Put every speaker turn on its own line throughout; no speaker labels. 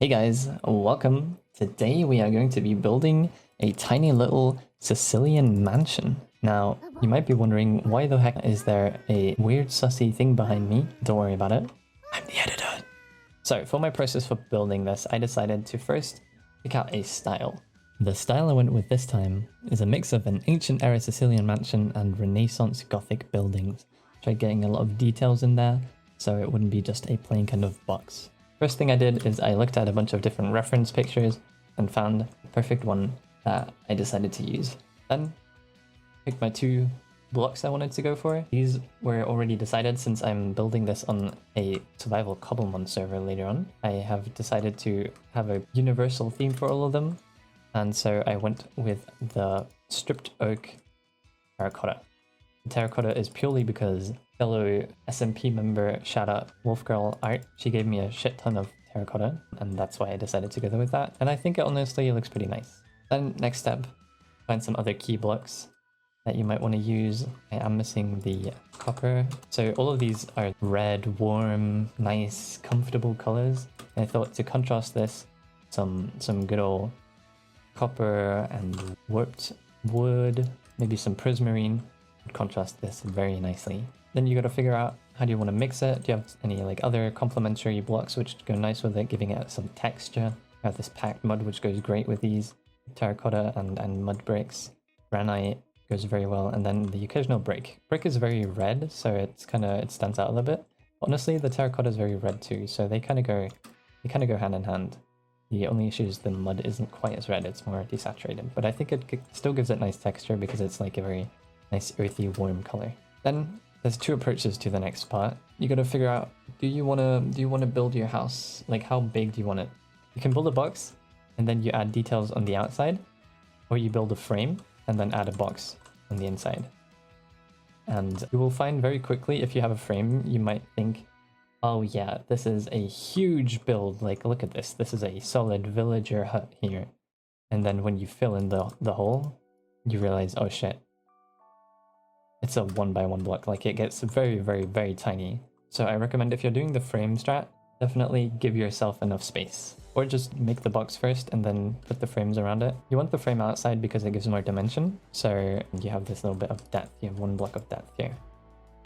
Hey guys, welcome. Today we are going to be building a tiny little Sicilian mansion. Now, you might be wondering, why the heck is there a weird sussy thing behind me? Don't worry about it. I'm the editor. So, for my process for building this, I decided to first pick out a style. The style I went with this time is a mix of an ancient era Sicilian mansion and Renaissance Gothic buildings. Tried getting a lot of details in there, so it wouldn't be just a plain kind of box. First thing I did is I looked at a bunch of different reference pictures and found the perfect one that I decided to use. Then picked my two blocks I wanted to go for. These were already decided since I'm building this on a survival Cobblemon server later on. I have decided to have a universal theme for all of them, and so I went with the stripped oak terracotta. The terracotta is purely because fellow SMP member, shout out Wolfgirl Art, she gave me a shit ton of terracotta, and that's why I decided to go with that. And I think it honestly looks pretty nice. Then next step, find some other key blocks that you might want to use. I am missing the copper. So all of these are red, warm, nice, comfortable colors. And I thought to contrast this, some good old copper and warped wood, maybe some prismarine would contrast this very nicely. Then you got to figure out how do you want to mix it. Do you have any like other complementary blocks which go nice with it, giving it some texture? I have this packed mud which goes great with these terracotta and mud bricks. Granite goes very well, and then the occasional brick. Brick is very red, so it stands out a little bit. Honestly, the terracotta is very red too, so they kind of go hand in hand. The only issue is the mud isn't quite as red; it's more desaturated. But I think it still gives it nice texture because it's like a very nice earthy, warm color. Then there's two approaches to the next part. You got to figure out, do you want to build your house? Like, how big do you want it? You can build a box and then you add details on the outside, or you build a frame and then add a box on the inside. And you will find very quickly, if you have a frame, you might think, oh yeah, this is a huge build. Like, look at this. This is a solid villager hut here. And then when you fill in the hole, you realize, oh shit, it's a 1x1 block. Like, it gets very, very, very tiny. So I recommend, if you're doing the frame strat, definitely give yourself enough space. Or just make the box first and then put the frames around it. You want the frame outside because it gives more dimension. So you have this little bit of depth. You have one block of depth here.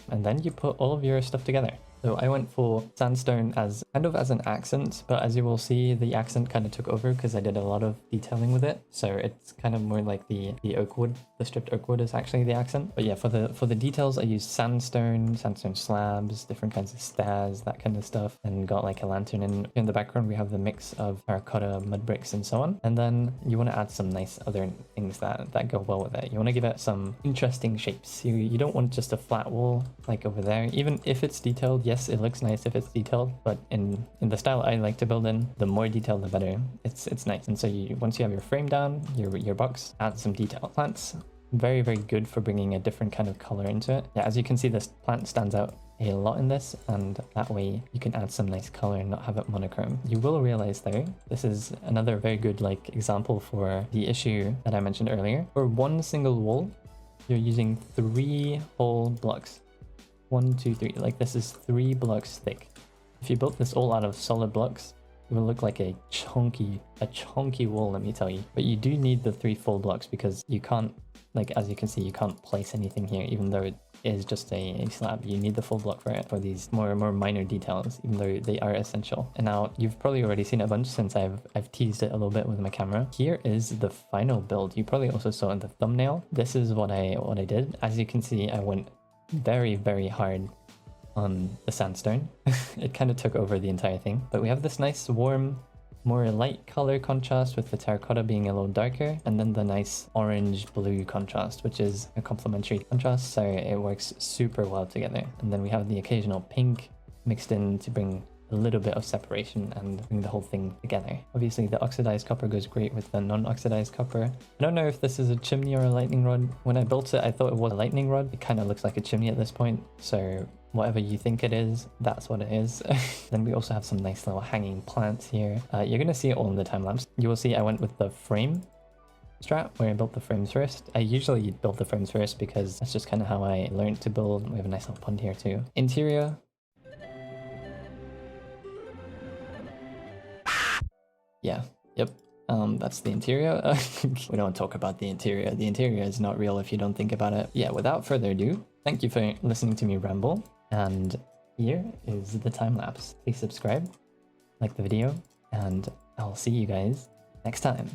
And then you put all of your stuff together. So I went for sandstone as kind of as an accent, but as you will see, the accent kind of took over because I did a lot of detailing with it. So it's kind of more like the oak wood. The stripped oak wood is actually the accent. But yeah, for the details, I used sandstone slabs, different kinds of stairs, that kind of stuff, and got like a lantern in the background. We have the mix of terracotta, mud bricks, and so on. And then you want to add some nice other things that go well with it. You want to give it some interesting shapes. You don't want just a flat wall like over there. Even if it's detailed, yes, it looks nice if it's detailed, but in the style I like to build in, the more detailed the better. It's nice. And so once you have your frame down, your box, add some detail. Plants, very, very good for bringing a different kind of color into it. Yeah, as you can see, this plant stands out a lot in this, and that way you can add some nice color and not have it monochrome. You will realize though, this is another very good like example for the issue that I mentioned earlier. For one single wall, you're using 3 whole blocks. 1, 2, 3. Like, this is 3 blocks thick. If you built this all out of solid blocks, it will look like a chunky wall, let me tell you. But you do need the 3 full blocks because you can't, like, as you can see, you can't place anything here, even though it is just a slab. You need the full block for it, for these more minor details, even though they are essential. And now you've probably already seen it a bunch since I've teased it a little bit with my camera. Here is the final build. You probably also saw in the thumbnail. This is what I did. As you can see, I went very, very hard on the sandstone. It kind of took over the entire thing. But we have this nice warm, more light color contrast with the terracotta being a little darker, and then the nice orange blue contrast, which is a complementary contrast, so it works super well together. And then we have the occasional pink mixed in to bring a little bit of separation and bring the whole thing together. Obviously the oxidized copper goes great with the non-oxidized copper. I don't know if this is a chimney or a lightning rod. When I built it, I thought it was a lightning rod. It kind of looks like a chimney at this point, so whatever you think it is, that's what it is. Then we also have some nice little hanging plants here. You're gonna see it all in the time lapse. You will see I went with the frame strat where I built the frames first. I usually build the frames first because that's just kind of how I learned to build. We have a nice little pond here too. Interior, Yeah, yep. That's the interior. We don't talk about the interior. The interior is not real if you don't think about it. Yeah, without further ado, thank you for listening to me ramble. And here is the time lapse. Please subscribe, like the video, and I'll see you guys next time.